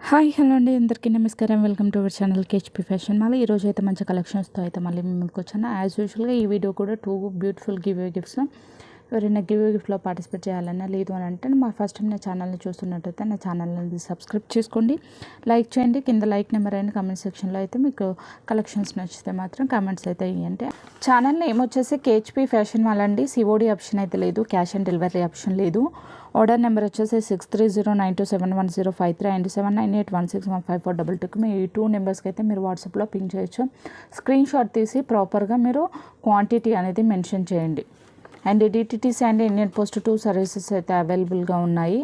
Hi hello అండి, అందరికీ నమస్కారం. Welcome to our channel KHP fashion mall. ఈరోజు అయితే మంచి కలెక్షన్స్తో అయితే మళ్ళీ మేము ముందుకు వచ్చాను. యాజ్ యూజువల్గా ఈ వీడియో కూడా 2 బ్యూటిఫుల్ గివ్ గిఫ్ట్స్. ఎవరైనా గివ్ గిఫ్ట్లో పార్టిసిపేట్ చేయాలన్నా లేదు అని అంటే మా ఫస్ట్ టైం నా ఛానల్ని చూస్తున్నట్టయితే నా ఛానల్ని సబ్స్క్రైబ్ చేసుకోండి, లైక్ చేయండి. కింద లైక్ నెంబర్ అయిన కామెంట్ సెక్షన్లో అయితే మీకు కలెక్షన్స్ నచ్చితే మాత్రం కామెంట్స్ అయితే ఇవ్వండి. ఛానల్ నేమ్ వచ్చేసి కేహెచ్పీ ఫ్యాషన్ మాల్ అండి. సిఓడి ఆప్షన్ అయితే లేదు, క్యాష్ ఆన్ డెలివరీ ఆప్షన్ లేదు. ఆర్డర్ నెంబర్ వచ్చేసి 6309271053 అండ్ 7981615422కి మీ ఈ 2 నెంబర్స్కి అయితే మీరు వాట్సాప్లో పింక్ చేయొచ్చు. స్క్రీన్ షాట్ తీసి ప్రాపర్గా మీరు క్వాంటిటీ అనేది మెన్షన్ చేయండి. And DTTC and Indian post 2 services అయితే అవైలబుల్గా ఉన్నాయి.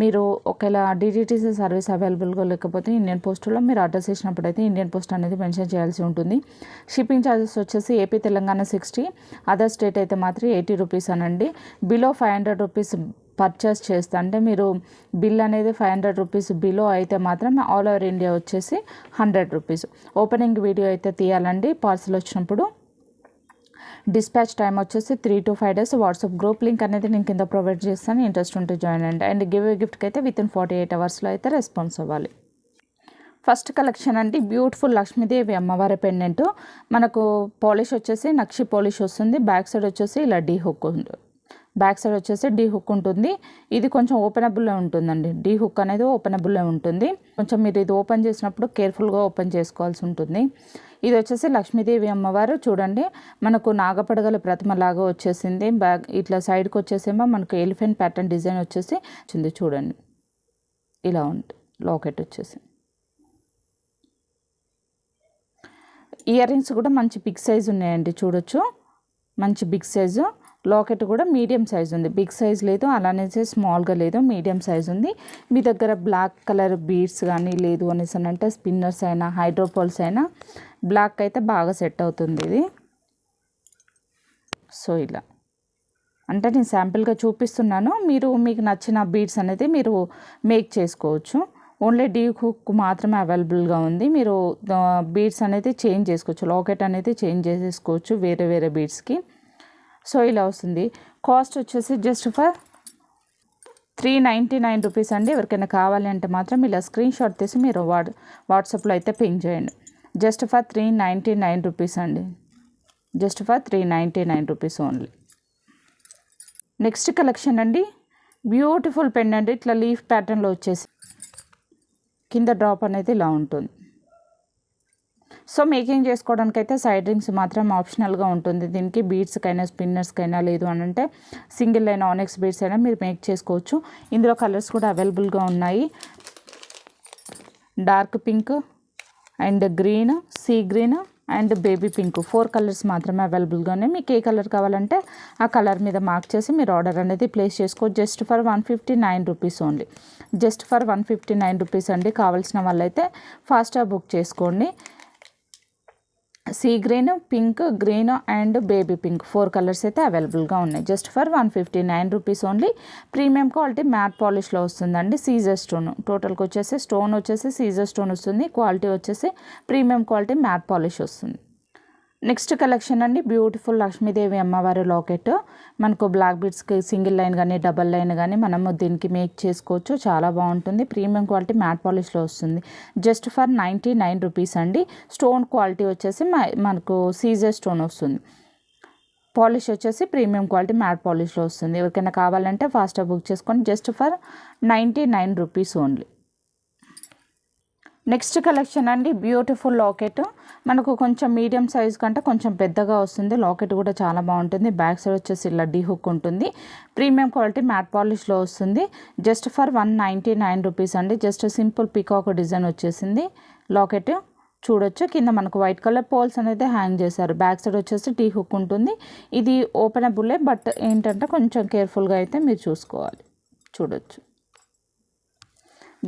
మీరు ఒకవేళ డిటిటీసీ సర్వీస్ అవైలబుల్గా లేకపోతే ఇండియన్ పోస్ట్లో మీరు ఆర్డర్ చేసినప్పుడు అయితే ఇండియన్ పోస్ట్ అనేది మెన్షన్ చేయాల్సి ఉంటుంది. షిప్పింగ్ ఛార్జెస్ వచ్చేసి ఏపీ తెలంగాణ 60, అదర్ స్టేట్ అయితే మాత్రం 80 రూపీస్ అనండి. బిలో 500 రూపీస్ పర్చేస్ చేస్తే అంటే మీరు బిల్ అనేది 500 రూపీస్ బిలో అయితే మాత్రం ఆల్ ఓవర్ ఇండియా వచ్చేసి 100 రూపీస్. ఓపెనింగ్ వీడియో అయితే తీయాలండి పార్సల్ వచ్చినప్పుడు. డిస్పాచ్ టైం వచ్చేసి 3 to 5 days. WhatsApp group link అనేది నేను కింద ప్రొవైడ్ చేస్తాను, ఇంట్రెస్ట్ ఉంటే జాయిన్ అండి. అండ్ గివ్ గిఫ్ట్కి అయితే వితిన్ 48 అవర్స్లో అయితే రెస్పాన్స్ అవ్వాలి. ఫస్ట్ కలెక్షన్ అండి, బ్యూటిఫుల్ లక్ష్మీదేవి అమ్మవారి పెండెంట్. మనకు పాలిష్ వచ్చేసి నక్షి పాలిష్ వస్తుంది. బ్యాక్ సైడ్ వచ్చేసి ఇలా డీ హుక్ ఉంటుంది. ఇది కొంచెం ఓపెనబుల్లో ఉంటుందండి. డీ హుక్ అనేది ఓపెనబుల్లో ఉంటుంది. కొంచెం మీరు ఇది ఓపెన్ చేసినప్పుడు కేర్ఫుల్గా ఓపెన్ చేసుకోవాల్సి ఉంటుంది. ఇది వచ్చేసి లక్ష్మీదేవి అమ్మవారు చూడండి, మనకు నాగపడగల ప్రతిమ లాగా వచ్చేసింది. బ్యాక్ ఇట్లా సైడ్కి వచ్చేసేమో మనకు ఎలిఫెంట్ ప్యాటర్న్ డిజైన్ వచ్చేసి వచ్చింది చూడండి. ఇలా ఉంటుంది లాకెట్ వచ్చేసి. ఇయర్ రింగ్స్ కూడా మంచి బిగ్ సైజ్ ఉన్నాయండి, చూడొచ్చు. మంచి బిగ్ సైజు. లాకెట్ కూడా మీడియం సైజ్ ఉంది, బిగ్ సైజ్ లేదు, అలానే స్మాల్గా లేదు, మీడియం సైజ్ ఉంది. మీ దగ్గర బ్లాక్ కలర్ బీడ్స్ కానీ లేదు అనేసి అంటే స్పిన్నర్స్ అయినా హైడ్రోపోల్స్ అయినా బ్లాక్ అయితే బాగా సెట్ అవుతుంది ఇది. సో ఇలా అంటే నేను శాంపిల్గా చూపిస్తున్నాను, మీకు నచ్చిన బీడ్స్ అనేది మీరు మేక్ చేసుకోవచ్చు. ఓన్లీ డీ హుక్ మాత్రమే అవైలబుల్గా ఉంది. మీరు బీడ్స్ అనేది చేంజ్ చేసుకోవచ్చు, లాకెట్ అనేది చేంజ్ చేసేసుకోవచ్చు వేరే వేరే బీడ్స్కి. సో ఇలా వస్తుంది. కాస్ట్ వచ్చేసి జస్ట్ ఫర్ 399 రూపీస్ అండి. ఎవరికైనా కావాలి అంటే మాత్రం ఇలా స్క్రీన్ షాట్ తీసి మీరు వాట్సాప్లో అయితే పింక్ చేయండి. జస్ట్ ఫర్ 399 రూపీస్ అండి. Just for 399 rupees only. Next collection అండి, బ్యూటిఫుల్ పెండెంట్. ఇట్లా లీఫ్ ప్యాటర్న్లో వచ్చేసి కింద డ్రాప్ అనేది ఇలా ఉంటుంది. సో మేకింగ్ చేసుకోవడానికి అయితే సైడ్ రింగ్స్ మాత్రం ఆప్షనల్గా ఉంటుంది. దీనికి బీడ్స్కైనా స్పిన్నర్స్కైనా లేదు అని అంటే సింగిల్ లైన్ ఆనెక్స్ బీడ్స్ అయినా మీరు మేక్ చేసుకోవచ్చు. ఇందులో కలర్స్ కూడా అవైలబుల్గా ఉన్నాయి. Dark pink and green, see green and baby pink, 4 colours మాత్రమే అవైలబుల్గా ఉన్నాయి. మీకు ఏ కలర్ కావాలంటే ఆ కలర్ మీద మార్క్ చేసి మీరు ఆర్డర్ అనేది ప్లేస్ చేసుకోవచ్చు. Just for 159 rupees only. Just for 159 rupees అండి. కావాల్సిన వాళ్ళైతే ఫాస్ట్గా బుక్ చేసుకోండి. Sea green, pink, green and baby pink, 4 colours అయితే అవైలబుల్గా ఉన్నాయి. Just for 159 rupees only. Premium quality matte పాలిష్లో వస్తుందండి. సీజర్ స్టోన్ టోటల్కి వచ్చేసి స్టోన్ వచ్చేసి సీజర్ స్టోన్ వస్తుంది. క్వాలిటీ వచ్చేసి ప్రీమియం క్వాలిటీ మ్యాట్ పాలిష్ వస్తుంది. నెక్స్ట్ కలెక్షన్ అండి, బ్యూటిఫుల్ లక్ష్మీదేవి అమ్మవారి లాకెట్. మనకు బ్లాక్ బీడ్స్కి సింగిల్ లైన్ కానీ డబల్ లైన్ కానీ మనము దీనికి మేక్ చేసుకోవచ్చు. చాలా బాగుంటుంది. ప్రీమియం క్వాలిటీ మ్యాట్ పాలిష్లో వస్తుంది. జస్ట్ ఫర్ 99 రూపీస్ అండి. స్టోన్ క్వాలిటీ వచ్చేసి మనకు సీజర్ స్టోన్ వస్తుంది. పాలిష్ వచ్చేసి ప్రీమియం క్వాలిటీ మ్యాట్ పాలిష్లో వస్తుంది. ఎవరికైనా కావాలంటే ఫాస్ట్గా బుక్ చేసుకొని just for 99 rupees only. Next collection అండి, బ్యూటిఫుల్ లాకెట్. మనకు కొంచెం మీడియం సైజ్ కంటే కొంచెం పెద్దగా వస్తుంది. లాకెట్ కూడా చాలా బాగుంటుంది. బ్యాక్ సైడ్ వచ్చేసి ఇలా డీ హుక్ ఉంటుంది. ప్రీమియం క్వాలిటీ మ్యాట్ పాలిష్లో వస్తుంది. జస్ట్ ఫర్ 199 రూపీస్ అండి. జస్ట్ సింపుల్ పీకాక్ డిజైన్ వచ్చేసింది లాకెట్. చూడొచ్చు, కింద మనకు వైట్ కలర్ పోల్స్ అనేది హ్యాంగ్ చేశారు. బ్యాక్ సైడ్ వచ్చేసి డీ హుక్ ఉంటుంది. ఇది ఓపెనబుల్లే, బట్ ఏంటంటే కొంచెం కేర్ఫుల్గా అయితే మీరు చూసుకోవాలి. చూడొచ్చు.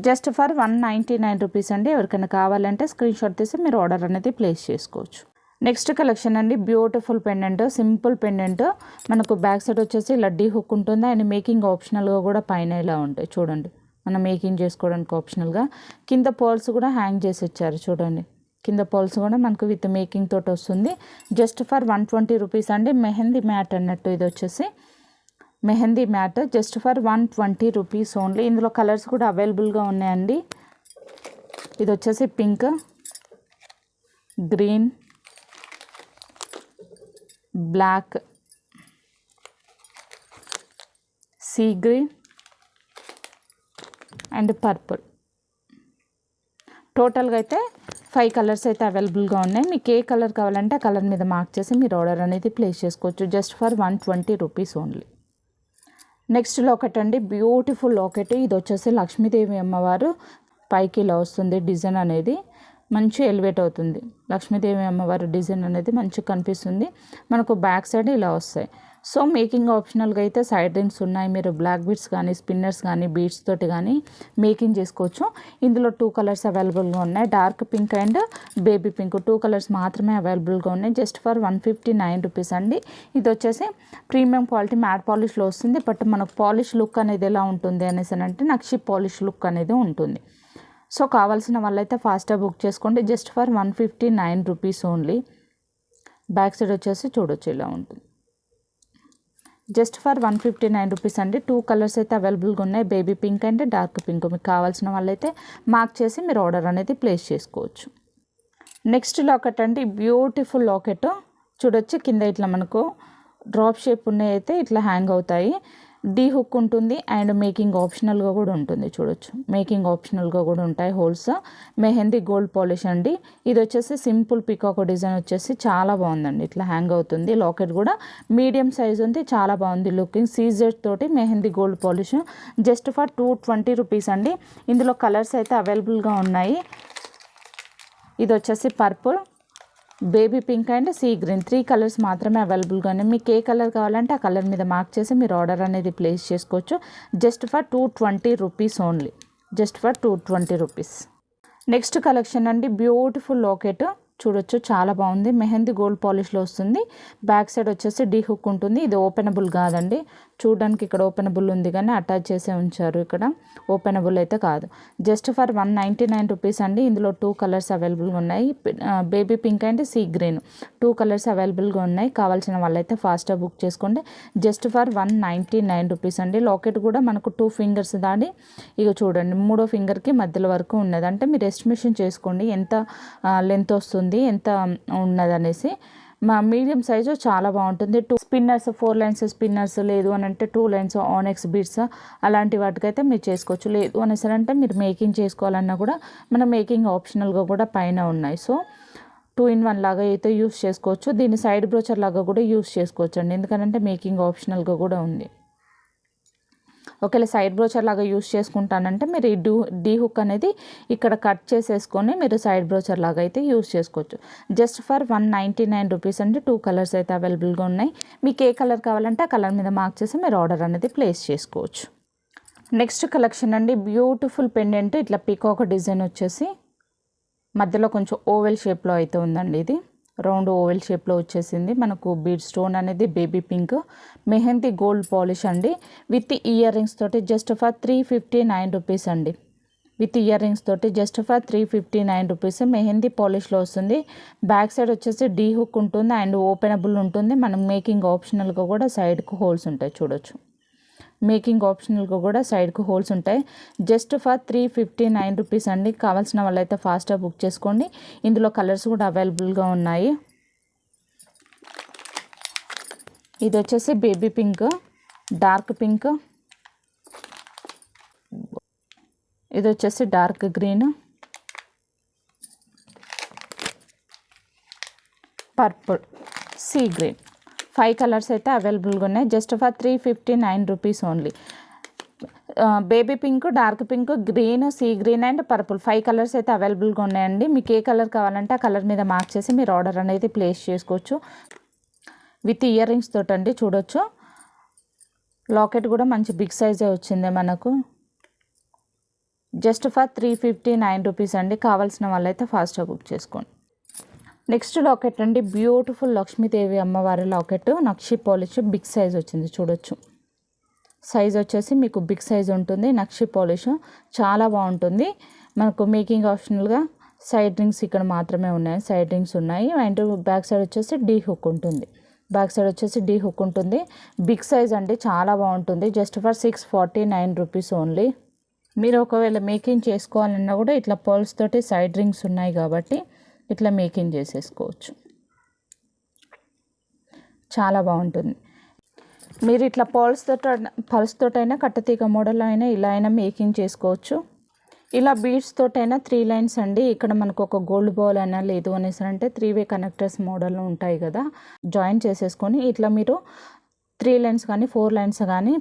జస్ట్ ఫర్ 199 రూపీస్ అండి. ఎవరికైనా కావాలంటే స్క్రీన్ షాట్ తీసి మీరు ఆర్డర్ అనేది ప్లేస్ చేసుకోవచ్చు. నెక్స్ట్ కలెక్షన్ అండి, బ్యూటిఫుల్ పెండెంట్, సింపుల్ పెండెంట్. మనకు బ్యాక్ సైడ్ వచ్చేసి ఇలా డీ హుక్ ఉంటుంది. అండ్ మేకింగ్ ఆప్షనల్గా కూడా పైన ఇలా ఉంటాయి చూడండి. మనం మేకింగ్ చేసుకోవడానికి ఆప్షనల్గా కింద పోల్స్ కూడా హ్యాంగ్ చేసి ఇచ్చారు చూడండి. కింద పోల్స్ కూడా మనకు విత్ మేకింగ్ తోటి వస్తుంది. జస్ట్ ఫర్ 120 రూపీస్ అండి. మెహందీ మ్యాట్ అన్నట్టు ఇది వచ్చేసి mehndi mat. Just for 120 rupees only. ఇందులో కలర్స్ కూడా అవైలబుల్గా ఉన్నాయండి. ఇది వచ్చేసి pink, green, black, sea green and purple. టోటల్గా అయితే 5 కలర్స్ అయితే అవైలబుల్గా ఉన్నాయి. మీకు ఏ కలర్ కావాలంటే ఆ కలర్ మీద మార్క్ చేసి మీరు ఆర్డర్ అనేది ప్లేస్ చేసుకోవచ్చు. Just for 120 rupees only. Next locket అండి, బ్యూటిఫుల్ లాకెట్. ఇది వచ్చేసి లక్ష్మీదేవి అమ్మవారు పైకి ఇలా వస్తుంది, డిజైన్ అనేది మంచి ఎలివేట్ అవుతుంది. లక్ష్మీదేవి అమ్మవారి డిజైన్ అనేది మంచిగా కనిపిస్తుంది. మనకు బ్యాక్ సైడ్ ఇలా వస్తాయి. సో మేకింగ్ ఆప్షనల్గా అయితే సైడ్ రింగ్స్ ఉన్నాయి. మీరు బ్లాక్ బీడ్స్ కానీ స్పిన్నర్స్ కానీ బీడ్స్ తోటి కానీ మేకింగ్ చేసుకోవచ్చు. ఇందులో 2 కలర్స్ అవైలబుల్గా ఉన్నాయి, dark pink and baby pink. 2 colours మాత్రమే అవైలబుల్గా ఉన్నాయి. జస్ట్ ఫర్ 159 రూపీస్ అండి. ఇది వచ్చేసి ప్రీమియం క్వాలిటీ మ్యాట్ పాలిష్లో వస్తుంది. బట్ మనకు పాలిష్ లుక్ అనేది ఎలా ఉంటుంది అనేసి అంటే నక్షి పాలిష్ లుక్ అనేది ఉంటుంది. సో కావాల్సిన వాళ్ళైతే ఫాస్ట్గా బుక్ చేసుకోండి. Just for 159 rupees only. Back side వచ్చేసి చూడొచ్చు ఇలా ఉంటుంది. జస్ట్ ఫర్ 159 రూపీస్ అండి. 2 కలర్స్ అయితే అవైలబుల్గా ఉన్నాయి, baby pink and dark pink. మీకు కావాల్సిన వాళ్ళైతే మార్క్ చేసి మీరు ఆర్డర్ అనేది ప్లేస్ చేసుకోవచ్చు. నెక్స్ట్ లాకెట్ అండి, బ్యూటిఫుల్ లాకెట్. చూడొచ్చు కింద ఇట్లా మనకు డ్రాప్ షేప్ ఉన్నాయి, అయితే ఇట్లా హ్యాంగ్ అవుతాయి. డీ హుక్ ఉంటుంది అండ్ మేకింగ్ ఆప్షనల్గా కూడా ఉంటుంది. చూడొచ్చు మేకింగ్ ఆప్షనల్గా కూడా ఉంటాయి హోల్స్. మెహందీ గోల్డ్ పాలిష్ అండి. ఇది వచ్చేసి సింపుల్ పికాక్ డిజైన్ వచ్చేసి చాలా బాగుందండి, ఇట్లా హ్యాంగ్ అవుతుంది. లాకెట్ కూడా మీడియం సైజ్ ఉంది, చాలా బాగుంది లుకింగ్. సీజెడ్ తోటి mehndi gold polish. Just for 220 rupees అండి. ఇందులో కలర్స్ అయితే అవైలబుల్గా ఉన్నాయి. ఇది వచ్చేసి purple, baby pink and sea green. 3 colours మాత్రమే అవైలబుల్గా ఉన్నాయి. మీకు ఏ కలర్ కావాలంటే ఆ కలర్ మీద మార్క్ చేసి మీరు ఆర్డర్ అనేది ప్లేస్ చేసుకోవచ్చు. Just for 220 rupees only. Just for 220 rupees. Next collection అండి, బ్యూటిఫుల్ లాకెట్. చూడొచ్చు చాలా బాగుంది, మెహందీ గోల్డ్ పాలిష్లో వస్తుంది. బ్యాక్ సైడ్ వచ్చేసి డీ హుక్ ఉంటుంది. ఇది ఓపెనబుల్ కాదండి, చూడడానికి ఇక్కడ ఓపెనబుల్ ఉంది కానీ అటాచ్ చేసే ఉంచారు, ఇక్కడ ఓపెనబుల్ అయితే కాదు. జస్ట్ ఫర్ 199 రూపీస్ అండి. ఇందులో 2 కలర్స్ అవైలబుల్గా ఉన్నాయి, baby pink and sea green. 2 colours అవైలబుల్గా ఉన్నాయి. కావాల్సిన వాళ్ళైతే ఫాస్ట్గా బుక్ చేసుకోండి. జస్ట్ ఫర్ 199 రూపీస్ అండి. లాకెట్ కూడా మనకు 2 ఫింగర్స్ దాడి, ఇక చూడండి 3వ ఫింగర్కి మధ్యలో వరకు ఉన్నది. అంటే మీరు ఎస్టిమేషన్ చేసుకోండి ఎంత లెంత్ వస్తుంది, ఎంత ఉన్నది అనేసి. మా మీడియం సైజు చాలా బాగుంటుంది. 2 స్పిన్నర్స్, 4 లైన్స్ స్పిన్నర్స్, లేదు అని అంటే 2 లైన్స్ ఆనెక్స్ బీడ్స్ అలాంటి వాటికైతే మీరు చేసుకోవచ్చు. లేదు అనేసి అంటే మీరు మేకింగ్ చేసుకోవాలన్నా కూడా మన మేకింగ్ ఆప్షనల్గా కూడా పైన ఉన్నాయి. సో 2 in 1 లాగా అయితే యూస్ చేసుకోవచ్చు. దీన్ని సైడ్ బ్రోచర్ లాగా కూడా యూస్ చేసుకోవచ్చు అండి, ఎందుకంటే మేకింగ్ ఆప్షనల్గా కూడా ఉంది. ఒకవేళ సైడ్ బ్రోచర్ లాగా యూస్ చేసుకుంటానంటే మీరు ఈ డీ హుక్ అనేది ఇక్కడ కట్ చేసేసుకొని మీరు సైడ్ బ్రోచర్ లాగా అయితే యూస్ చేసుకోవచ్చు. జస్ట్ ఫర్ 199 రూపీస్ అండి. 2 కలర్స్ అయితే అవైలబుల్గా ఉన్నాయి. మీకు ఏ కలర్ కావాలంటే ఆ కలర్ మీద మార్క్ చేసి మీరు ఆర్డర్ అనేది ప్లేస్ చేసుకోవచ్చు. నెక్స్ట్ కలెక్షన్ అండి, బ్యూటిఫుల్ పెండెంట్. ఇట్లా పీకాక్ డిజైన్ వచ్చేసి మధ్యలో కొంచెం ఓవెల్ షేప్లో అయితే ఉందండి. ఇది రౌండ్ ఓవెల్ షేప్లో వచ్చేసింది. మనకు బీడ్ స్టోన్ అనేది baby pink, mehndi gold polish అండి. విత్ ఇయర్ రింగ్స్ తోటి జస్ట్ ఫర్ 359 రూపీస్ అండి. విత్ ఇయర్ రింగ్స్ తోటి జస్ట్ ఫర్ 359 రూపీస్. మెహందీ పాలిష్లో వస్తుంది. బ్యాక్ సైడ్ వచ్చేసి డీ హుక్ ఉంటుంది అండ్ ఓపెనబుల్ ఉంటుంది. మనం మేకింగ్ ఆప్షనల్గా కూడా సైడ్కు హోల్స్ ఉంటాయి. చూడొచ్చు మేకింగ్ ఆప్షనల్గా కూడా సైడ్కు హోల్స్ ఉంటాయి. జస్ట్ ఫర్ 359 రూపీస్ అండి. కావాల్సిన వాళ్ళైతే ఫాస్ట్గా బుక్ చేసుకోండి. ఇందులో కలర్స్ కూడా అవైలబుల్గా ఉన్నాయి. ఇది వచ్చేసి బేబీ పింక్, డార్క్ పింక్, ఇది వచ్చేసి dark green, purple, sea green. 5 colours అయితే అవైలబుల్గా ఉన్నాయి. Just for 359 rupees only. Baby pink, dark pink, green, see green and purple 5 colours అయితే అవైలబుల్గా ఉన్నాయండి. మీకు ఏ కలర్ కావాలంటే ఆ కలర్ మీద మార్క్ చేసి మీరు ఆర్డర్ అనేది ప్లేస్ చేసుకోవచ్చు. విత్ ఇయర్ రింగ్స్ తోటి అండి. చూడొచ్చు లాకెట్ కూడా మంచి బిగ్ సైజే వచ్చింది మనకు. జస్ట్ ఫర్ 359 రూపీస్ అండి. కావాల్సిన వాళ్ళైతే ఫాస్ట్గా బుక్ చేసుకోండి. నెక్స్ట్ లాకెట్ అండి, బ్యూటిఫుల్ లక్ష్మీదేవి అమ్మవారి లాకెట్, నక్షి పాలిష్ బిగ్ సైజ్ వచ్చింది. చూడొచ్చు సైజ్ వచ్చేసి మీకు బిగ్ సైజ్ ఉంటుంది. నక్షి పాలిష్ చాలా బాగుంటుంది. మనకు మేకింగ్ ఆప్షనల్గా సైడ్ రింగ్స్ ఇక్కడ మాత్రమే ఉన్నాయి, సైడ్ రింగ్స్ ఉన్నాయి. అండ్ బ్యాక్ సైడ్ వచ్చేసి డీ హుక్ ఉంటుంది. బ్యాక్ సైడ్ వచ్చేసి డీ హుక్ ఉంటుంది. బిగ్ సైజ్ అండి, చాలా బాగుంటుంది. Just for 649 rupees only. మీరు ఒకవేళ మేకింగ్ చేసుకోవాలన్నా కూడా ఇట్లా పర్ల్స్ తోటి సైడ్ రింగ్స్ ఉన్నాయి కాబట్టి ఇట్లా మేకింగ్ చేసేసుకోవచ్చు. చాలా బాగుంటుంది. మీరు ఇట్లా పర్ల్స్ తోటైనా కట్టతీగ మోడల్ అయినా ఇలా అయినా మేకింగ్ చేసుకోవచ్చు. ఇలా బీడ్స్ తోటైనా 3 లైన్స్ అండి. ఇక్కడ మనకు ఒక గోల్డ్ బాల్ అయినా లేదు అనేసి అంటే 3 వే కనెక్టర్స్ మోడల్లో ఉంటాయి కదా, జాయిన్ చేసేసుకొని ఇట్లా మీరు 3 లైన్స్ కానీ 4 లైన్స్ కానీ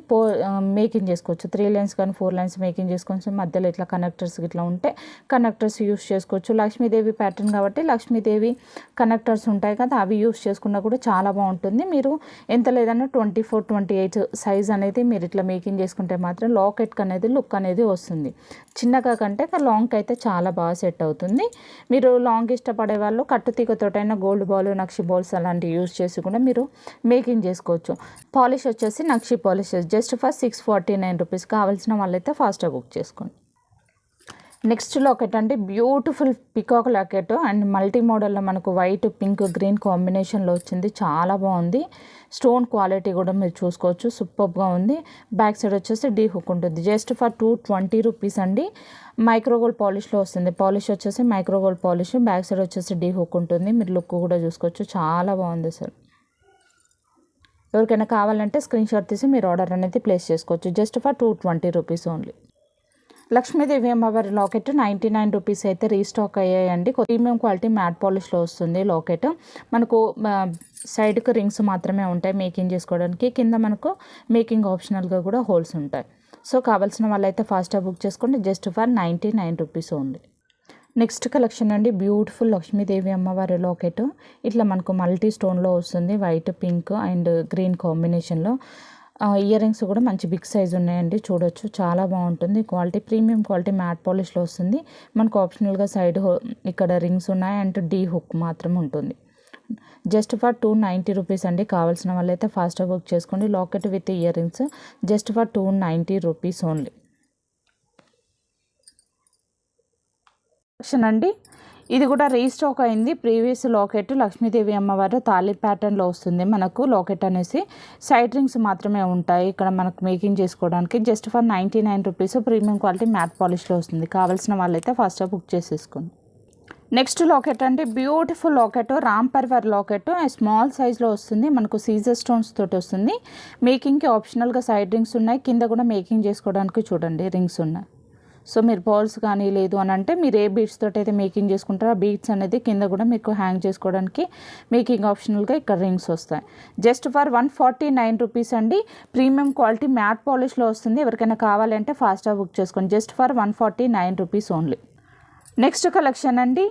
మేకింగ్ చేసుకోవచ్చు. 3 లైన్స్ కానీ 4 లైన్స్ మేకింగ్ చేసుకోవచ్చు. మధ్యలో ఇట్లా కనెక్టర్స్ ఇట్లా ఉంటే కనెక్టర్స్ యూస్ చేసుకోవచ్చు. లక్ష్మీదేవి ప్యాటర్న్ కాబట్టి లక్ష్మీదేవి కనెక్టర్స్ ఉంటాయి కదా, అవి యూస్ చేసుకున్నా కూడా చాలా బాగుంటుంది. మీరు ఎంత లేదన్నా 24, 28 సైజ్ అనేది మీరు ఇట్లా మేకింగ్ చేసుకుంటే మాత్రం లాకెట్కి అనేది లుక్ అనేది వస్తుంది. చిన్నగా కంటే లాంగ్కి అయితే చాలా బాగా సెట్ అవుతుంది. మీరు లాంగ్ ఇష్టపడే వాళ్ళు కట్టుతీగతోటైనా గోల్డ్ బాల్, నక్షి బాల్స్ అలాంటివి యూస్ చేసి కూడా మీరు మేకింగ్ చేసుకోవచ్చు. పాలిష్ వచ్చేసి నక్షి పాలిష్ జస్ట్ ఫర్ 649 రూపీస్. కావాల్సిన వాళ్ళైతే ఫాస్ట్గా బుక్ చేసుకోండి. నెక్స్ట్ లాకెట్ అంటే beautiful peacock locket and multi మోడల్లో మనకు వైట్, పింక్, గ్రీన్ కాంబినేషన్లో వచ్చింది. చాలా బాగుంది. స్టోన్ క్వాలిటీ కూడా మీరు చూసుకోవచ్చు, సూపర్గా ఉంది. బ్యాక్ సైడ్ వచ్చేసి డీ హుక్ ఉంటుంది. జస్ట్ ఫర్ 220 రూపీస్ అండి. మైక్రోగోల్డ్ పాలిష్లో వస్తుంది. పాలిష్ వచ్చేసి మైక్రోగోల్డ్ పాలిష్, బ్యాక్ సైడ్ వచ్చేసి డీ హుక్ ఉంటుంది. మీరు లుక్ కూడా చూసుకోవచ్చు, చాలా బాగుంది అసలు. ఎవరికైనా కావాలంటే స్క్రీన్ షాట్ తీసి మీరు ఆర్డర్ అనేది ప్లేస్ చేసుకోవచ్చు. Just for 220 rupees only. Lakshmidevi అమ్మవారి లాకెట్ 99 రూపీస్ అయితే రీస్టాక్ అయ్యాయండి. ప్రీమియం క్వాలిటీ మ్యాట్ పాలిష్లో వస్తుంది లాకెట్. మనకు సైడ్కి రింగ్స్ మాత్రమే ఉంటాయి మేకింగ్ చేసుకోవడానికి. కింద మనకు మేకింగ్ ఆప్షనల్గా కూడా హోల్స్ ఉంటాయి. సో కావాల్సిన వాళ్ళైతే ఫాస్ట్గా బుక్ చేసుకోండి. Just for 99 rupees only. Next collection అండి బ్యూటిఫుల్ లక్ష్మీదేవి అమ్మవారి లాకెట్. ఇట్లా మనకు మల్టీ స్టోన్లో వస్తుంది. వైట్, పింక్ అండ్ గ్రీన్ కాంబినేషన్లో. ఇయర్ రింగ్స్ కూడా మంచి బిగ్ సైజ్ ఉన్నాయండి, చూడొచ్చు. చాలా బాగుంటుంది క్వాలిటీ. ప్రీమియం క్వాలిటీ మ్యాట్ పాలిష్లో వస్తుంది. మనకు ఆప్షనల్గా సైడ్ ఇక్కడ రింగ్స్ ఉన్నాయి అండ్ డీ హుక్ మాత్రం ఉంటుంది. జస్ట్ ఫర్ 290 రూపీస్ అండి. కావాల్సిన వాళ్ళైతే ఫాస్ట్గా బుక్ చేసుకోండి. Locket with ear rings just for 290 rupees only. అండి ఇది కూడా రీస్టాక్ అయింది. ప్రీవియస్ లాకెట్ లక్ష్మీదేవి అమ్మవారు తాళి ప్యాటర్న్లో వస్తుంది. మనకు లాకెట్ అనేసి సైడ్ రింగ్స్ మాత్రమే ఉంటాయి ఇక్కడ మనకు మేకింగ్ చేసుకోవడానికి. Just for 99 rupees. Premium quality matte పాలిష్లో వస్తుంది. కావాల్సిన వాళ్ళైతే ఫాస్ట్గా బుక్ చేసేసుకోండి. నెక్స్ట్ లాకెట్ అంటే beautiful locket, Ram Parivar locket. Small సైజ్లో వస్తుంది. మనకు సీజర్ స్టోన్స్ తోటి వస్తుంది. మేకింగ్కి ఆప్షనల్గా సైడ్ రింగ్స్ ఉన్నాయి. కింద కూడా మేకింగ్ చేసుకోవడానికి చూడండి రింగ్స్ ఉన్నాయి. సో మీరు బాల్స్ కానీ లేదు అని అంటే మీరు ఏ బీడ్స్ తోటి అయితే మేకింగ్ చేసుకుంటారో ఆ బీడ్స్ అనేది కింద కూడా మీకు హ్యాంగ్ చేసుకోవడానికి మేకింగ్ ఆప్షనల్గా ఇక్కడ రింగ్స్ వస్తాయి. జస్ట్ ఫర్ 149 రూపీస్ అండి. ప్రీమియం క్వాలిటీ మ్యాట్ పాలిష్లో వస్తుంది. ఎవరికైనా కావాలంటే ఫాస్ట్గా బుక్ చేసుకోండి. Just for 149 rupees only. Next collection అండి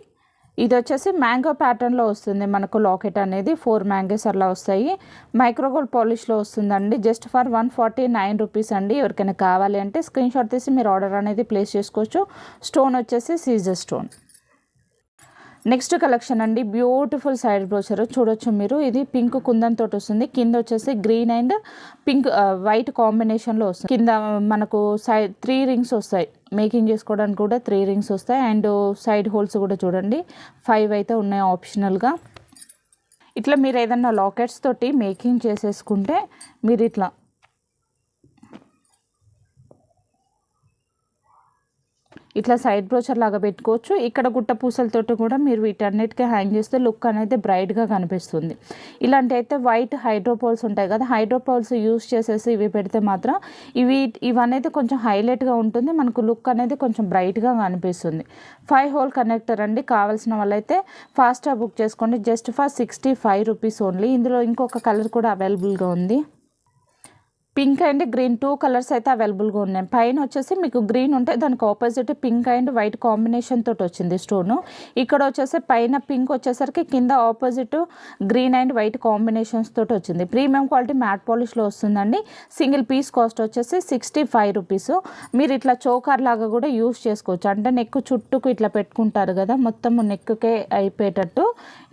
ఇది వచ్చేసి మ్యాంగో ప్యాటర్న్లో వస్తుంది. మనకు లాకెట్ అనేది 4 మ్యాంగోస్ అలా వస్తాయి. మైక్రోగోల్డ్ పాలిష్లో వస్తుందండి. జస్ట్ ఫర్ 149 రూపీస్ అండి. ఎవరికైనా కావాలి అంటే స్క్రీన్ షాట్ తీసి మీరు ఆర్డర్ అనేది ప్లేస్ చేసుకోవచ్చు. స్టోన్ వచ్చేసి సీజర్ స్టోన్. నెక్స్ట్ కలెక్షన్ అండి బ్యూటిఫుల్ సైడ్ బ్రోచర్ చూడొచ్చు మీరు. ఇది పింక్ కుందన్ తోటి వస్తుంది. కింద వచ్చేసి గ్రీన్ అండ్ పింక్ వైట్ కాంబినేషన్లో వస్తుంది. కింద మనకు సైడ్ 3 రింగ్స్ వస్తాయి. మేకింగ్ చేసుకోవడానికి కూడా 3 రింగ్స్ వస్తాయి. అండ్ సైడ్ హోల్స్ కూడా చూడండి 5 అయితే ఉన్నాయి ఆప్షనల్గా. ఇట్లా మీరు ఏదన్నా లాకెట్స్ తోటి మేకింగ్ చేసేసుకుంటే మీరు ఇట్లా సైడ్ బ్రోచర్ లాగా పెట్టుకోవచ్చు. ఇక్కడ గుట్ట పూసలతోటి కూడా మీరు వీటన్నిటికీ హ్యాంగ్ చేస్తే లుక్ అనేది బ్రైట్గా కనిపిస్తుంది. ఇలాంటి అయితే వైట్ హైడ్రోపోల్స్ ఉంటాయి కదా, హైడ్రోపోల్స్ యూస్ చేసేసి ఇవి పెడితే మాత్రం ఇవనేది కొంచెం హైలైట్గా ఉంటుంది. మనకు లుక్ అనేది కొంచెం బ్రైట్గా కనిపిస్తుంది. 5 హోల్ కనెక్టర్ అండి. కావాల్సిన వాళ్ళైతే ఫాస్ట్గా బుక్ చేసుకోండి. Just for 65 rupees only. ఇందులో ఇంకొక కలర్ కూడా అవైలబుల్గా ఉంది. పింక్ అండ్ గ్రీన్ 2 కలర్స్ అయితే అవైలబుల్గా ఉన్నాయి. పైన వచ్చేసి మీకు గ్రీన్ ఉంటే దానికి opposite pink and white combination తోటి వచ్చింది స్టోను. ఇక్కడ వచ్చేసి పైన పింక్ వచ్చేసరికి కింద opposite green and white combinations తోటి వచ్చింది. ప్రీమియం క్వాలిటీ మ్యాట్ పాలిష్లో వస్తుందండి. సింగిల్ పీస్ కాస్ట్ వచ్చేసి 65 రూపీస్. మీరు ఇట్లా చోకర్ లాగా కూడా యూస్ చేసుకోవచ్చు. అంటే నెక్ చుట్టూకు ఇట్లా పెట్టుకుంటారు కదా, మొత్తం నెక్కే అయిపోయేటట్టు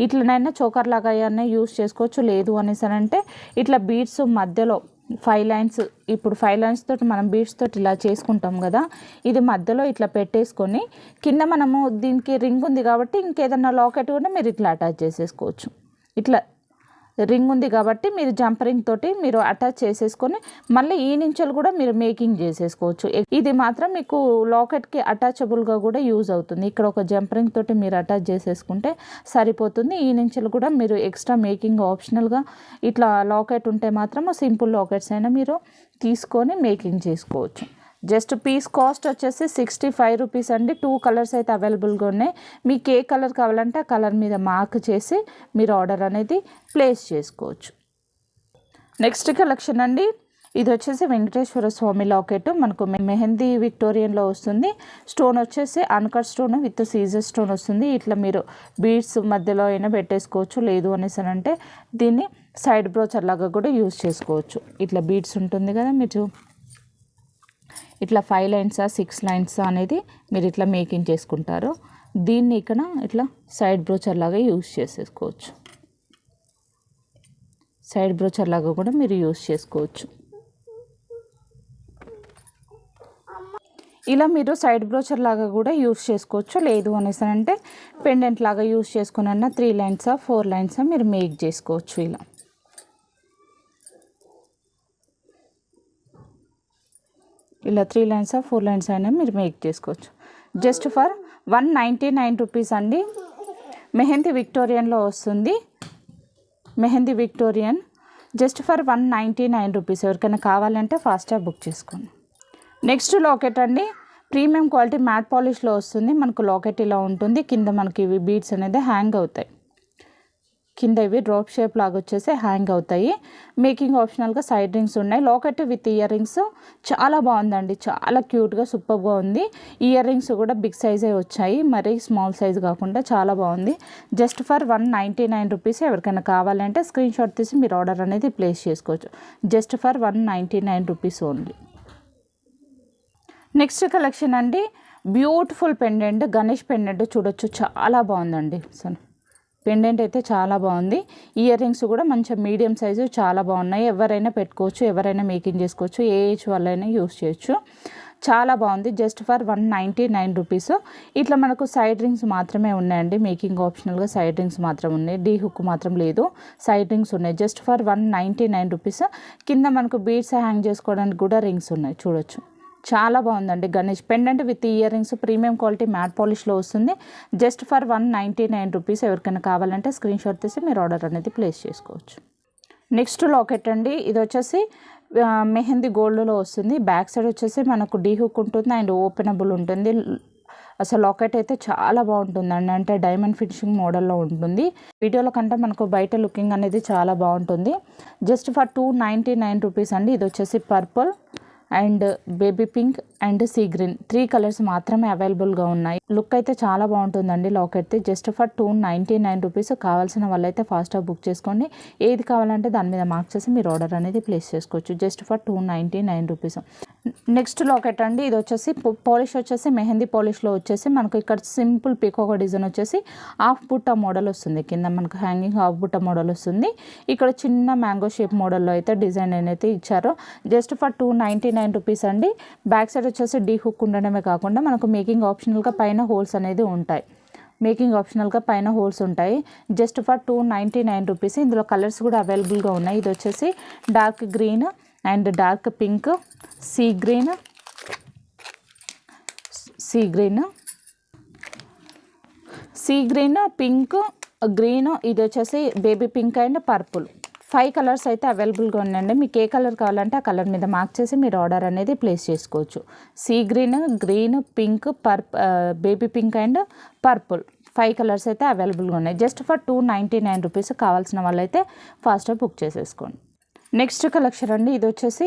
ఇట్లనైనా చోకర్ లాగా అయినా యూస్ చేసుకోవచ్చు. లేదు అనేసి అంటే ఇట్లా బీడ్స్ మధ్యలో 5 లైన్స్, ఇప్పుడు 5 లైన్స్ తోటి మనం బీడ్స్ తోటి ఇలా చేసుకుంటాం కదా, ఇది మధ్యలో ఇట్లా పెట్టేసుకొని కింద మనము దీనికి రింగ్ ఉంది కాబట్టి ఇంకేదన్నా లాకెట్ కూడా మీరు ఇట్లా అటాచ్ చేసేసుకోవచ్చు. ఇట్లా రింగ్ ఉంది కాబట్టి మీరు జంప్ రింగ్ తోటి మీరు అటాచ్ చేసేసుకొని మళ్ళీ ఈ నుంచెలు కూడా మీరు మేకింగ్ చేసేసుకోవచ్చు. ఇది మాత్రం మీకు లాకెట్కి అటాచబుల్గా కూడా యూజ్ అవుతుంది. ఇక్కడ ఒక జంప్ రింగ్ తోటి మీరు అటాచ్ చేసేసుకుంటే సరిపోతుంది. ఈ నుంచెలు కూడా మీరు ఎక్స్ట్రా మేకింగ్ ఆప్షనల్గా ఇట్లా లాకెట్ ఉంటే మాత్రం సింపుల్ లాకెట్స్ అయినా మీరు తీసుకొని మేకింగ్ చేసుకోవచ్చు. జస్ట్ పీస్ కాస్ట్ వచ్చేసి 65 రూపీస్ అండి. 2 కలర్స్ అయితే అవైలబుల్గా ఉన్నాయి. మీకు ఏ కలర్ కావాలంటే ఆ కలర్ మీద మార్క్ చేసి మీరు ఆర్డర్ అనేది ప్లేస్ చేసుకోవచ్చు. నెక్స్ట్ కలెక్షన్ అండి, ఇది వచ్చేసి వెంకటేశ్వర స్వామి లాకెట్. మనకు మెహందీ విక్టోరియన్లో వస్తుంది. స్టోన్ వచ్చేసి uncut stone with caesar stone వస్తుంది. ఇట్లా మీరు బీడ్స్ మధ్యలో అయినా పెట్టేసుకోవచ్చు. లేదు అనేసి అంటే దీన్ని సైడ్ బ్రోచర్ లాగా కూడా యూజ్ చేసుకోవచ్చు. ఇట్లా బీడ్స్ ఉంటుంది కదా, మీరు ఇట్లా 5 లైన్సా 6 లైన్సా అనేది మీరు ఇట్లా మేకింగ్ చేసుకుంటారు. దీన్ని ఇక్కడ ఇట్లా సైడ్ బ్రోచర్ లాగా యూజ్ చేసేసుకోవచ్చు. సైడ్ బ్రోచర్ లాగా కూడా మీరు యూజ్ చేసుకోవచ్చు. ఇలా మీరు సైడ్ బ్రోచర్ లాగా కూడా యూజ్ చేసుకోవచ్చు. లేదు అనేసి అంటే పెండెంట్ లాగా యూజ్ చేసుకుని అన్న 3 లైన్సా 4 లైన్సా మీరు మేక్ చేసుకోవచ్చు. ఇలా 3 లైన్సా 4 లైన్స్ అయినా మీరు మేక్ చేసుకోవచ్చు. జస్ట్ ఫర్ 199 రూపీస్ అండి. మెహందీ విక్టోరియన్లో వస్తుంది. Mehndi Victorian just for 199 rupees. ఎవరికైనా కావాలంటే ఫాస్ట్గా బుక్ చేసుకోండి. నెక్స్ట్ లాకెట్ అండి, ప్రీమియం క్వాలిటీ మ్యాట్ పాలిష్లో వస్తుంది. మనకు లాకెట్ ఇలా ఉంటుంది. కింద మనకి ఇవి బీడ్స్ అనేది హ్యాంగ్ అవుతాయి. కింద ఇవి డ్రాప్ షేప్ లాగా వచ్చేసి హ్యాంగ్ అవుతాయి. మేకింగ్ ఆప్షనల్గా సైడ్ రింగ్స్ ఉన్నాయి. లాకెట్ విత్ ఇయర్ రింగ్స్ చాలా బాగుందండి. చాలా క్యూట్గా సూపర్గా ఉంది. ఇయర్ రింగ్స్ కూడా బిగ్ సైజే వచ్చాయి, మరి స్మాల్ సైజ్ కాకుండా చాలా బాగుంది. Just for 199 rupees. ఎవరికైనా కావాలంటే స్క్రీన్ షాట్ తీసి మీరు ఆర్డర్ అనేది ప్లేస్ చేసుకోవచ్చు. Just for 199 rupees only. Next collection అండి, బ్యూటిఫుల్ పెండెంట్, గణేష్ పెండెంట్ చూడొచ్చు. చాలా బాగుందండి. పెండెంట్ అయితే చాలా బాగుంది. ఇయర్ రింగ్స్ కూడా మంచి మీడియం సైజు చాలా బాగున్నాయి. ఎవరైనా పెట్టుకోవచ్చు, ఎవరైనా మేకింగ్ చేసుకోవచ్చు, ఏ ఏజ్ వాళ్ళైనా యూస్ చేయొచ్చు. చాలా బాగుంది. Just for 199 rupees. ఇట్లా మనకు సైడ్ రింగ్స్ మాత్రమే ఉన్నాయండి. మేకింగ్ ఆప్షనల్గా సైడ్ రింగ్స్ మాత్రం ఉన్నాయి. డీ హుక్ మాత్రం లేదు, సైడ్ రింగ్స్ ఉన్నాయి. Just for 199 rupees. కింద మనకు బీడ్స్ హ్యాంగ్ చేసుకోవడానికి కూడా రింగ్స్ ఉన్నాయి చూడొచ్చు. చాలా బాగుందండి. Ganesh pendant with ear rings premium quality matte పాలిష్లో వస్తుంది. Just for 199 rupees. ఎవరికైనా కావాలంటే స్క్రీన్ షాట్ తీసి మీరు ఆర్డర్ అనేది ప్లేస్ చేసుకోవచ్చు. నెక్స్ట్ లాకెట్ అండి, ఇది వచ్చేసి మెహందీ గోల్డ్లో వస్తుంది. బ్యాక్ సైడ్ వచ్చేసి మనకు డీ హుక్ ఉంటుంది అండ్ ఓపెనబుల్ ఉంటుంది. అసలు లాకెట్ అయితే చాలా బాగుంటుందండి. అంటే డైమండ్ ఫినిషింగ్ మోడల్లో ఉంటుంది. వీడియోలో కంటే మనకు బయట లుకింగ్ అనేది చాలా బాగుంటుంది. జస్ట్ ఫర్ 299 రూపీస్ అండి. ఇది వచ్చేసి purple and baby pink and sea green 3 colours మాత్రమే అవైలబుల్గా ఉన్నాయి. లుక్ అయితే చాలా బాగుంటుందండి లాకెట్. Just for 299 rupees. కావాల్సిన వాళ్ళైతే ఫాస్ట్గా బుక్ చేసుకోండి. ఏది కావాలంటే దాని మీద మార్క్ చేసి మీరు ఆర్డర్ అనేది ప్లేస్ చేసుకోవచ్చు. Just for 299 rupees. Next locket అండి, ఇది వచ్చేసి పాలిష్ వచ్చేసి మెహందీ పాలిష్లో వచ్చేసి మనకు ఇక్కడ సింపుల్ పీకాక్ డిజైన్ వచ్చేసి హాఫ్ బుట్ట మోడల్ వస్తుంది. కింద మనకు హ్యాంగింగ్ హాఫ్ బుట్ట మోడల్ వస్తుంది. ఇక్కడ చిన్న మ్యాంగో షేప్ మోడల్లో అయితే డిజైన్ అయితే ఇచ్చారు. జస్ట్ ఫర్ 299 రూపీస్ అండి. బ్యాక్ సైడ్ వచ్చేసి డీ హుక్ ఉండడమే కాకుండా మనకు మేకింగ్ ఆప్షనల్గా పైన హోల్స్ అనేది ఉంటాయి. మేకింగ్ ఆప్షనల్గా పైన హోల్స్ ఉంటాయి. Just for 299 rupees. ఇందులో కలర్స్ కూడా అవైలబుల్గా ఉన్నాయి. ఇది వచ్చేసి dark green and dark pink, see green, pink, green, ఇది వచ్చేసి baby pink and purple. 5 colours అయితే అవైలబుల్గా ఉన్నాయండి. మీకు ఏ కలర్ కావాలంటే ఆ కలర్ మీద మార్క్ చేసి మీరు ఆర్డర్ అనేది ప్లేస్ చేసుకోవచ్చు. See green, pink, baby pink and purple 5 colours అయితే అవైలబుల్గా ఉన్నాయి. Just for 299 rupees. కావాల్సిన వాళ్ళైతే ఫాస్ట్గా బుక్ చేసేసుకోండి. నెక్స్ట్ కలెక్షన్ అండి, ఇది వచ్చేసి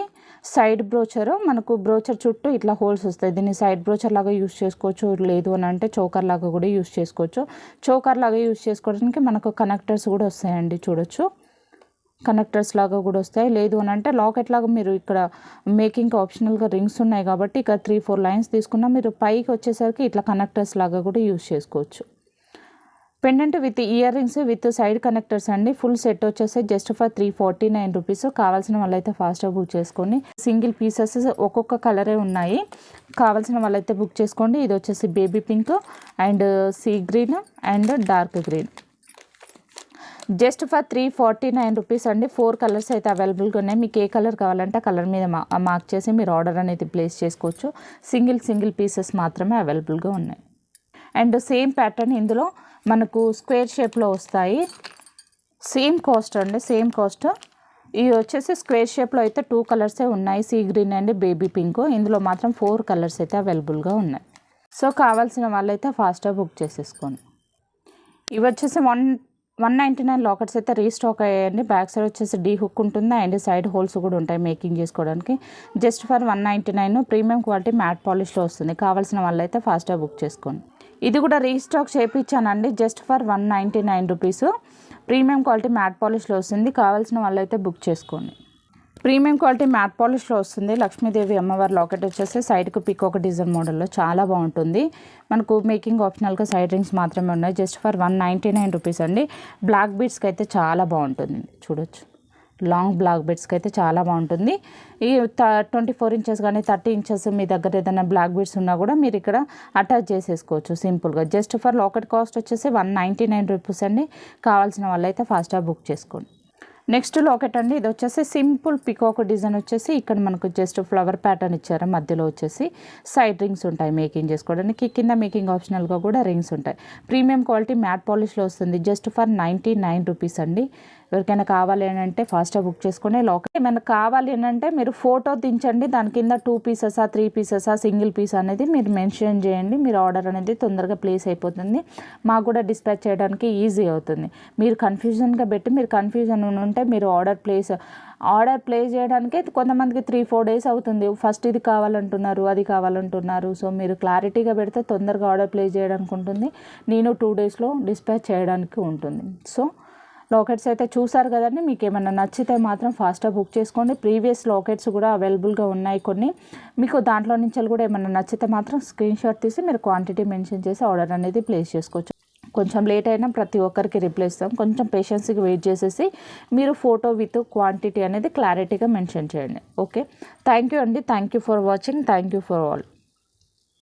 సైడ్ బ్రోచర్. మనకు బ్రోచర్ చుట్టూ ఇట్లా హోల్స్ వస్తాయి. దీన్ని సైడ్ బ్రోచర్ లాగా యూస్ చేసుకోవచ్చు. లేదు అని అంటే చోకర్ లాగా కూడా యూస్ చేసుకోవచ్చు. చోకర్ లాగా యూస్ చేసుకోవడానికి మనకు కనెక్టర్స్ కూడా వస్తాయండి చూడొచ్చు. కనెక్టర్స్ లాగా కూడా వస్తాయి. లేదు అని అంటే లాకెట్ లాగా మీరు ఇక్కడ మేకింగ్ ఆప్షనల్గా రింగ్స్ ఉన్నాయి కాబట్టి ఇక్కడ 3-4 లైన్స్ తీసుకున్నా మీరు పైకి వచ్చేసరికి ఇట్లా కనెక్టర్స్ లాగా కూడా యూస్ చేసుకోవచ్చు. Pendant with ear rings with side connectors అండి. ఫుల్ సెట్ వచ్చేసి జస్ట్ ఫర్ 349 రూపీస్. కావాల్సిన వాళ్ళైతే ఫాస్ట్గా బుక్ చేసుకోండి. సింగిల్ పీసెస్ ఒక్కొక్క కలరే ఉన్నాయి. కావాల్సిన వాళ్ళైతే బుక్ చేసుకోండి. ఇది వచ్చేసి baby pink and see green and dark green. Just for 349 rupees అండి. 4 కలర్స్ అయితే అవైలబుల్గా ఉన్నాయి. మీకు ఏ కలర్ కావాలంటే ఆ కలర్ మీద మార్క్ చేసి మీరు ఆర్డర్ అనేది ప్లేస్ చేసుకోవచ్చు. సింగిల్ పీసెస్ మాత్రమే అవైలబుల్గా ఉన్నాయి. అండ్ సేమ్ ప్యాటర్న్ ఇందులో మనకు స్క్వేర్ షేప్లో వస్తాయి. సేమ్ కాస్ట్ అండి, సేమ్ కాస్ట్. ఇవి వచ్చేసి స్క్వేర్ షేప్లో అయితే 2 కలర్సే ఉన్నాయి, see green and baby pink. ఇందులో మాత్రం 4 కలర్స్ అయితే అవైలబుల్గా ఉన్నాయి. సో కావాల్సిన వాళ్ళైతే ఫాస్ట్గా బుక్ చేసేసుకోండి. ఇవి వచ్చేసి 199 లాకెట్స్ అయితే రీస్టాక్ అయ్యాయండి. బ్యాక్ సైడ్ వచ్చేసి డీ హుక్ ఉంటుంది అండ్ సైడ్ హోల్స్ కూడా ఉంటాయి మేకింగ్ చేసుకోవడానికి. Just for 199. Premium quality matte పాలిష్లో వస్తుంది. కావాల్సిన వాళ్ళైతే ఫాస్ట్గా బుక్ చేసుకోండి. ఇది కూడా రీస్టాక్ చేయించానండి. Just for 199 rupees. Premium quality matte పాలిష్లో వస్తుంది. కావాల్సిన వాళ్ళైతే బుక్ చేసుకోండి. ప్రీమియం క్వాలిటీ మ్యాట్ పాలిష్లో వస్తుంది. లక్ష్మీదేవి అమ్మవారి లాకెట్ వచ్చేసి సైడ్కు పిక్ ఒక డిజైన్ మోడల్లో చాలా బాగుంటుంది. మనకు మేకింగ్ ఆప్షనల్గా సైడ్ రింగ్స్ మాత్రమే ఉన్నాయి. జస్ట్ ఫర్ 199 రూపీస్ అండి. బ్లాక్ బీడ్స్కి అయితే చాలా బాగుంటుంది, చూడొచ్చు. లాంగ్ బ్లాక్ బీడ్స్కి అయితే చాలా బాగుంటుంది. ఈ 24 ఇంచెస్ కానీ 30 ఇంచెస్ మీ దగ్గర ఏదైనా బ్లాక్ బీడ్స్ ఉన్నా కూడా మీరు ఇక్కడ అటాచ్ చేసేసుకోవచ్చు సింపుల్గా. జస్ట్ ఫర్ లాకెట్ కాస్ట్ వచ్చేసి 199 రూపీస్ అండి. కావాల్సిన వాళ్ళైతే ఫాస్ట్గా బుక్ చేసుకోండి. నెక్స్ట్ లాకెట్ అండి. ఇది వచ్చేసి సింపుల్ పికాక్ డిజైన్ వచ్చేసి ఇక్కడ మనకు జస్ట్ ఫ్లవర్ ప్యాటర్న్ ఇచ్చారు. మధ్యలో వచ్చేసి సైడ్ రింగ్స్ ఉంటాయి మేకింగ్ చేసుకోవడానికి. కింద మేకింగ్ ఆప్షనల్గా కూడా రింగ్స్ ఉంటాయి. ప్రీమియం క్వాలిటీ మ్యాట్ పాలిష్లో వస్తుంది. జస్ట్ ఫర్ 99 రూపీస్ అండి. ఎవరికైనా కావాలి అని అంటే ఫాస్ట్గా బుక్ చేసుకునే లాకెట్. ఏమైనా కావాలి అని అంటే మీరు ఫోటో దించండి, దాని కింద 2 పీసెసా 3 పీసెసా సింగిల్ పీస్ అనేది మీరు మెన్షన్ చేయండి. మీరు ఆర్డర్ అనేది తొందరగా ప్లేస్ అయిపోతుంది. మాకు కూడా డిస్పాచ్ చేయడానికి ఈజీ అవుతుంది. మీరు కన్ఫ్యూజన్గా పెట్టి మీరు కన్ఫ్యూజన్ ఉంటే మీరు ఆర్డర్ ప్లేస్ చేయడానికి కొంతమందికి 3-4 డేస్ అవుతుంది. ఫస్ట్ ఇది కావాలంటున్నారు, అది కావాలంటున్నారు. సో మీరు క్లారిటీగా పెడితే తొందరగా ఆర్డర్ ప్లేస్ చేయడానికి ఉంటుంది. నేను 2 డేస్లో డిస్పాచ్ చేయడానికి ఉంటుంది. సో లాకెట్స్ అయితే చూసారు కదండి. మీకు ఏమైనా నచ్చితే మాత్రం ఫాస్ట్గా బుక్ చేసుకోండి. ప్రీవియస్ లాకెట్స్ కూడా అవైలబుల్గా ఉన్నాయి కొన్ని. మీకు దాంట్లో నుంచి కూడా ఏమైనా నచ్చితే మాత్రం స్క్రీన్ షాట్ తీసి మీరు క్వాంటిటీ మెన్షన్ చేసి ఆర్డర్ అనేది ప్లేస్ చేసుకోవచ్చు. కొంచెం లేట్ అయినా ప్రతి ఒక్కరికి రిప్లై ఇస్తాం. కొంచెం పేషెన్స్గా వెయిట్ చేసేసి మీరు ఫోటో విత్ క్వాంటిటీ అనేది క్లారిటీగా మెన్షన్ చేయండి. ఓకే, థ్యాంక్ యూ అండి. Thank you for watching. Thank you for all.